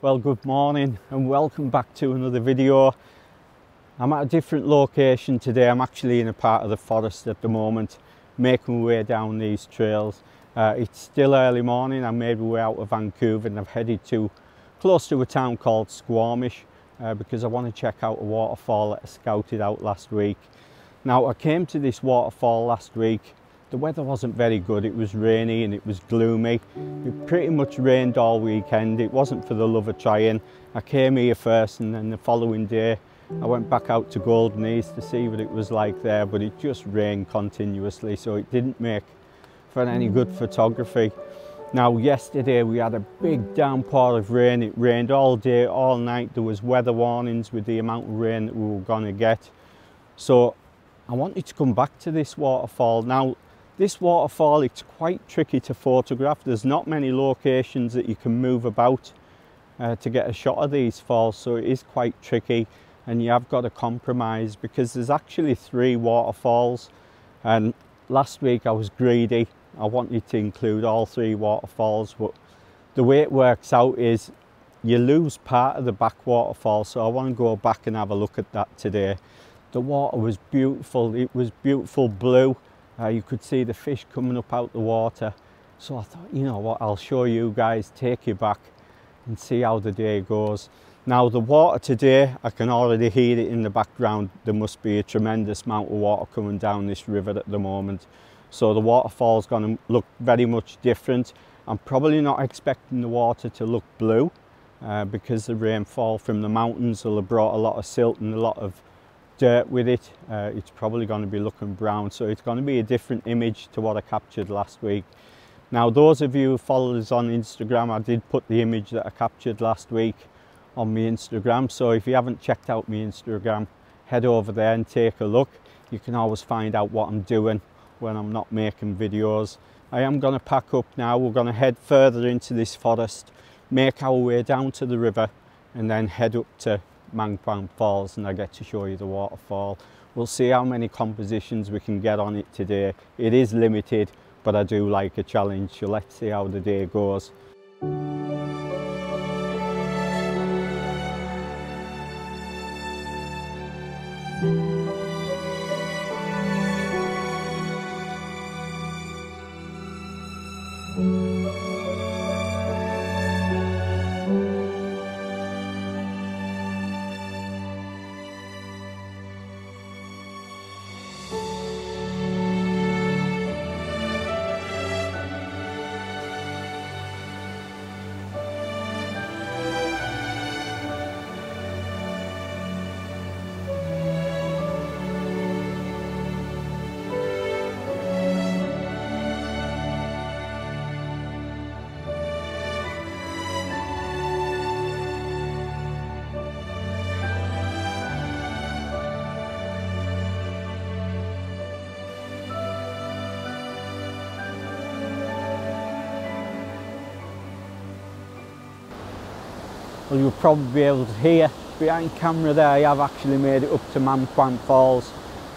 Well, good morning and welcome back to another video. I'm at a different location today. I'm actually in a part of the forest at the moment, making my way down these trails. It's still early morning. I made my way out of Vancouver and I've headed to close to a town called Squamish because I want to check out a waterfall that I scouted out last week. Now, I came to this waterfall last week. The weather wasn't very good. It was rainy and it was gloomy. It pretty much rained all weekend. It wasn't for the love of trying. I came here first and then the following day I went back out to Golden East to see what it was like there, but it just rained continuously, so it didn't make for any good photography. Now, yesterday we had a big downpour of rain. It rained all day, all night. There was weather warnings with the amount of rain that we were going to get. So I wanted to come back to this waterfall. Now, this waterfall, it's quite tricky to photograph. There's not many locations that you can move about to get a shot of these falls, so it is quite tricky and you have got to compromise because there's actually 3 waterfalls, and last week I was greedy. I wanted to include all 3 waterfalls, but the way it works out is you lose part of the back waterfall, so I want to go back and have a look at that today. The water was beautiful. It was beautiful blue. You could see the fish coming up out the water. So I thought, you know what, I'll show you guys, take you back and see how the day goes. Now, the water today, I can already hear it in the background. There must be a tremendous amount of water coming down this river at the moment. So the waterfall's going to look very much different. I'm probably not expecting the water to look blue because the rainfall from the mountains will have brought a lot of silt and a lot of dirt with it. It's probably going to be looking brown, so it's going to be a different image to what I captured last week. Now, those of you who follow us on Instagram, I did put the image that I captured last week on my Instagram, so if you haven't checked out my Instagram, head over there and take a look. You can always find out what I'm doing when I'm not making videos. I am going to pack up now. We're going to head further into this forest, make our way down to the river and then head up to Mangkwang Falls, and I get to show you the waterfall. We'll see how many compositions we can get on it today. It is limited, but I do like a challenge, so let's see how the day goes. Well, you'll probably be able to hear behind camera there, I have actually made it up to Mangkwang Falls.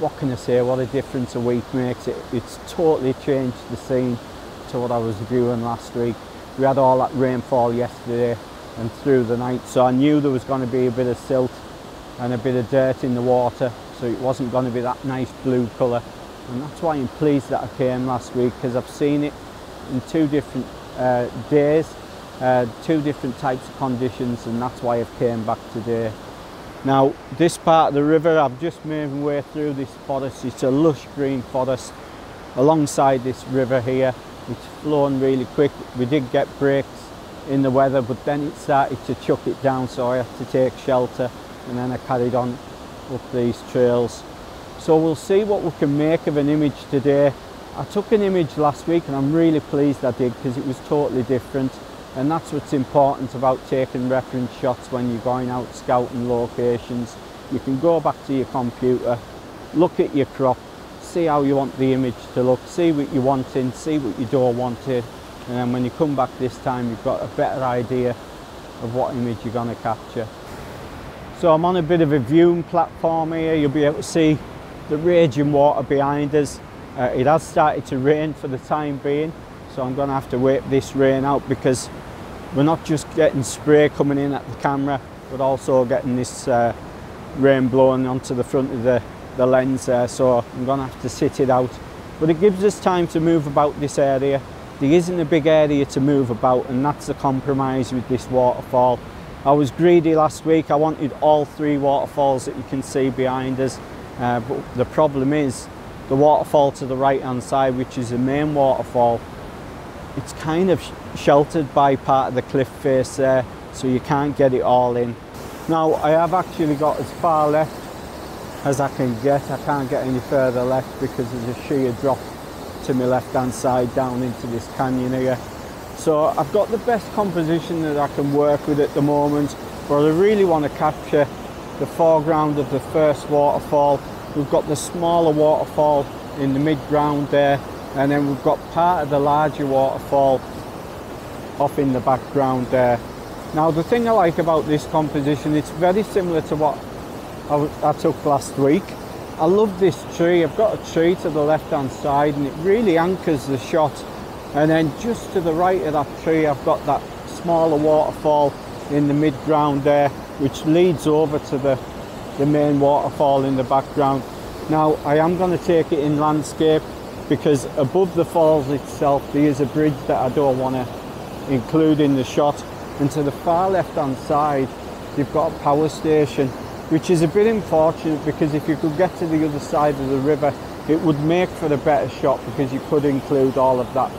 What can I say, what a difference a week makes. It's totally changed the scene to what I was viewing last week. We had all that rainfall yesterday and through the night, so I knew there was going to be a bit of silt and a bit of dirt in the water, so it wasn't going to be that nice blue colour. And that's why I'm pleased that I came last week, because I've seen it in 2 different days. two different types of conditions, and that's why I've came back today. Now this part of the river, I've just made my way through this forest. It's a lush green forest alongside this river here. It's flowing really quick. We did get breaks in the weather, but then it started to chuck it down, so I had to take shelter, and then I carried on up these trails. So we'll see what we can make of an image today. I took an image last week and I'm really pleased I did, because it was totally different. And that's what's important about taking reference shots when you're going out scouting locations. You can go back to your computer, look at your crop, see how you want the image to look, see what you want in, see what you don't want in, and then when you come back this time you've got a better idea of what image you're going to capture. So I'm on a bit of a viewing platform here. You'll be able to see the raging water behind us. It has started to rain for the time being, so I'm going to have to wait this rain out, because we're not just getting spray coming in at the camera, but also getting this rain blowing onto the front of the lens there, so I'm going to have to sit it out. But it gives us time to move about this area. There isn't a big area to move about, and that's the compromise with this waterfall. I was greedy last week. I wanted all three waterfalls that you can see behind us, but the problem is the waterfall to the right hand side, which is the main waterfall, it's kind of sheltered by part of the cliff face there, so you can't get it all in. Now I have actually got as far left as I can get. I can't get any further left because there's a sheer drop to my left hand side down into this canyon here. So I've got the best composition that I can work with at the moment, but I really want to capture the foreground of the first waterfall. We've got the smaller waterfall in the mid-ground there, and then we've got part of the larger waterfall off in the background there. Now the thing I like about this composition, it's very similar to what I took last week. I love this tree. I've got a tree to the left hand side and it really anchors the shot, and then just to the right of that tree I've got that smaller waterfall in the mid-ground there, which leads over to the main waterfall in the background. Now I am going to take it in landscape, because above the falls itself there is a bridge that I don't want to include in the shot, and to the far left hand side you've got a power station, which is a bit unfortunate, because if you could get to the other side of the river it would make for a better shot, because you could include all of that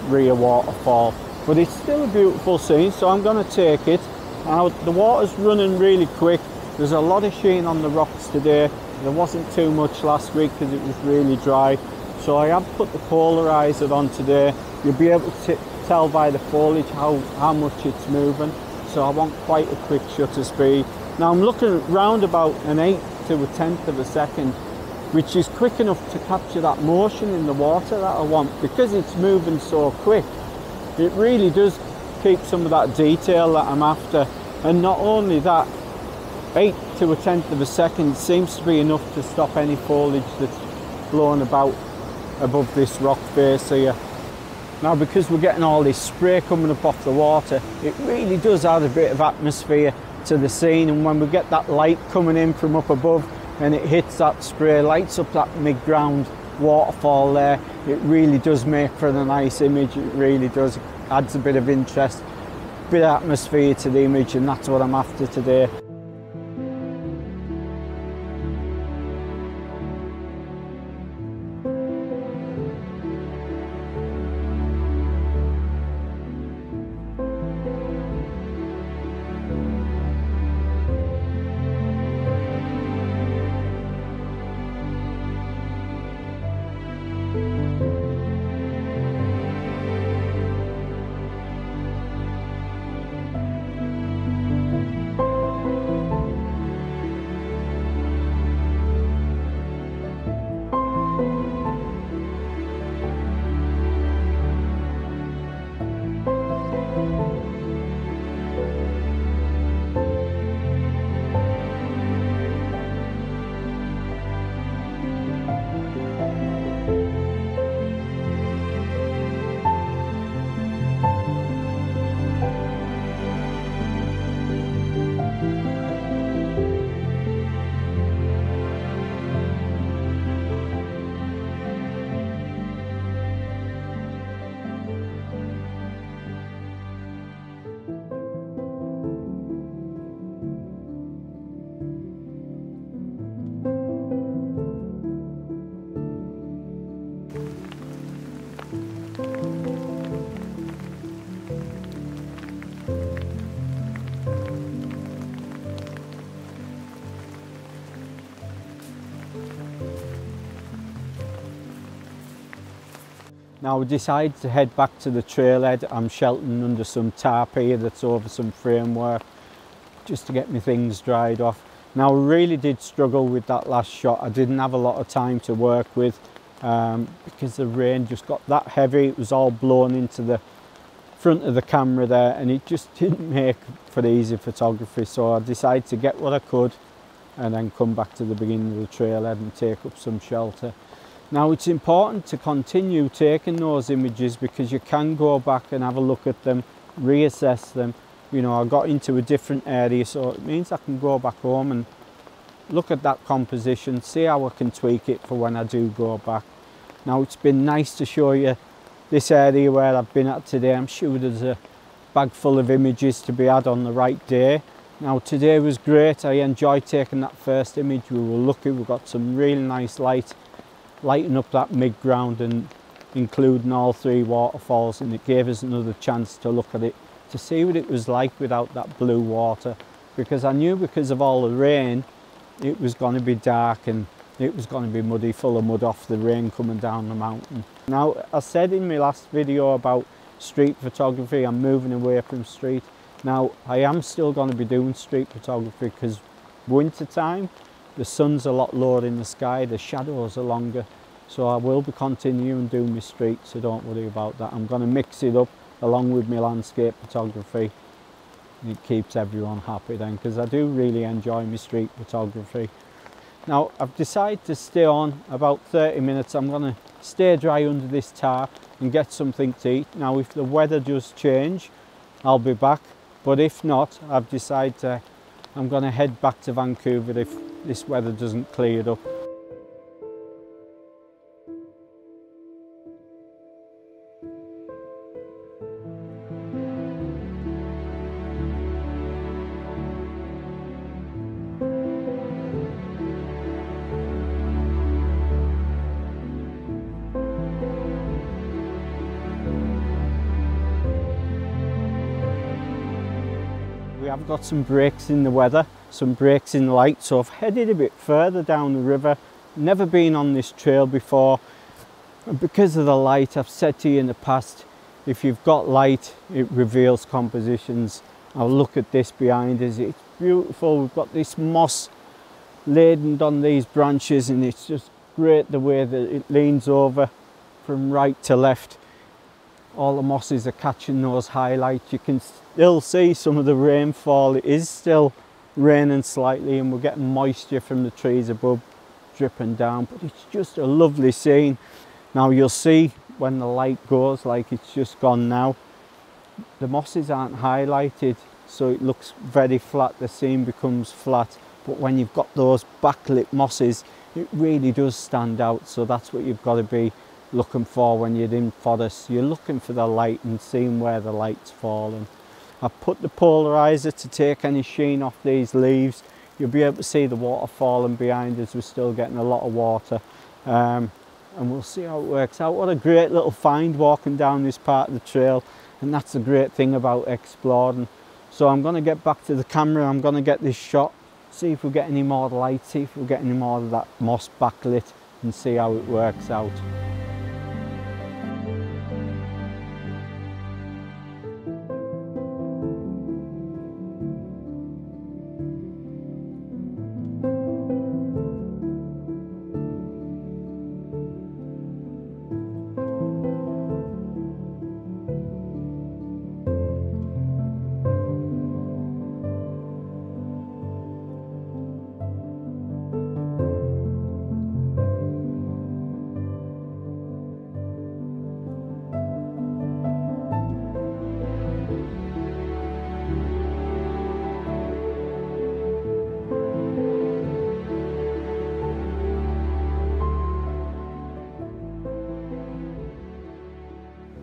rear waterfall. But it's still a beautiful scene, so I'm going to take it. Now the water's running really quick. There's a lot of sheen on the rocks today. There wasn't too much last week because it was really dry. So I have put the polarizer on today. You'll be able to tell by the foliage how much it's moving. So I want quite a quick shutter speed. Now I'm looking round about an 1/8 to a 1/10 of a second, which is quick enough to capture that motion in the water that I want. Because it's moving so quick, it really does keep some of that detail that I'm after. And not only that, 1/8 to a 1/10 of a second seems to be enough to stop any foliage that's blown about above this rock face here. Now because we're getting all this spray coming up off the water, it really does add a bit of atmosphere to the scene, and when we get that light coming in from up above and it hits that spray, lights up that mid-ground waterfall there, it really does make for a nice image. It really does, adds a bit of interest, bit of atmosphere to the image, and that's what I'm after today. Now we decided to head back to the trailhead. I'm sheltering under some tarp here that's over some framework just to get my things dried off. Now I really did struggle with that last shot. I didn't have a lot of time to work with because the rain just got that heavy. It was all blown into the front of the camera there and it just didn't make for easy photography, so I decided to get what I could and then come back to the beginning of the trailhead and take up some shelter. Now it's important to continue taking those images because you can go back and have a look at them, reassess them. You know, I got into a different area, so it means I can go back home and look at that composition, see how I can tweak it for when I do go back. Now it's been nice to show you this area where I've been at today. I'm sure there's a bag full of images to be had on the right day. Now today was great. I enjoyed taking that first image. We were lucky, we got some really nice light lighting up that mid-ground and including all three waterfalls, and it gave us another chance to look at it, to see what it was like without that blue water, because I knew because of all the rain it was going to be dark and it was going to be muddy, full of mud off the rain coming down the mountain. Now I said in my last video about street photography, I'm moving away from street. Now I am still going to be doing street photography because winter time the sun's a lot lower in the sky, the shadows are longer, so I will be continuing doing my street, so don't worry about that. I'm going to mix it up along with my landscape photography and it keeps everyone happy then, because I do really enjoy my street photography. Now I've decided to stay on about 30 minutes. I'm going to stay dry under this tarp and get something to eat. Now if the weather does change I'll be back, but if not I've decided I'm going to head back to Vancouver if this weather doesn't clear up. We have got some breaks in the weather, some breaks in light, so I've headed a bit further down the river. Never been on this trail before, and because of the light, I've said to you in the past, if you've got light it reveals compositions. I'll look at this behind us, it's beautiful. We've got this moss laden on these branches and it's just great the way that it leans over from right to left. All the mosses are catching those highlights. You can still see some of the rainfall. It is still raining slightly and we're getting moisture from the trees above dripping down, but it's just a lovely scene. Now you'll see when the light goes, like it's just gone now, the mosses aren't highlighted, so it looks very flat. The scene becomes flat, but when you've got those backlit mosses it really does stand out. So that's what you've got to be looking for when you're in forest. You're looking for the light and seeing where the light's falling. I've put the polarizer to take any sheen off these leaves. You'll be able to see the water falling behind us. We're still getting a lot of water, and we'll see how it works out. What a great little find walking down this part of the trail, and that's the great thing about exploring. So I'm going to get back to the camera, I'm going to get this shot, see if we get any more light, see if we get any more of that moss backlit and see how it works out.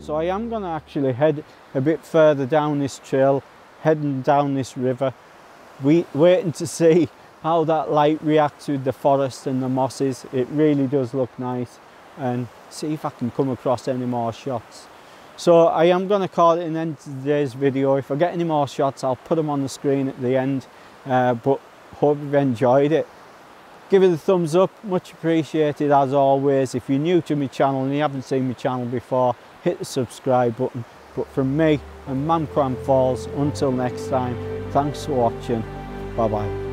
So I am going to actually head a bit further down this trail, heading down this river, waiting to see how that light reacts with the forest and the mosses. It really does look nice, and see if I can come across any more shots. So I am going to call it an end to today's video. If I get any more shots I'll put them on the screen at the end, but hope you've enjoyed it. Give it a thumbs up, much appreciated as always. If you're new to my channel and you haven't seen my channel before, hit the subscribe button. But from me and Mamcram Falls, until next time, thanks for watching. Bye bye.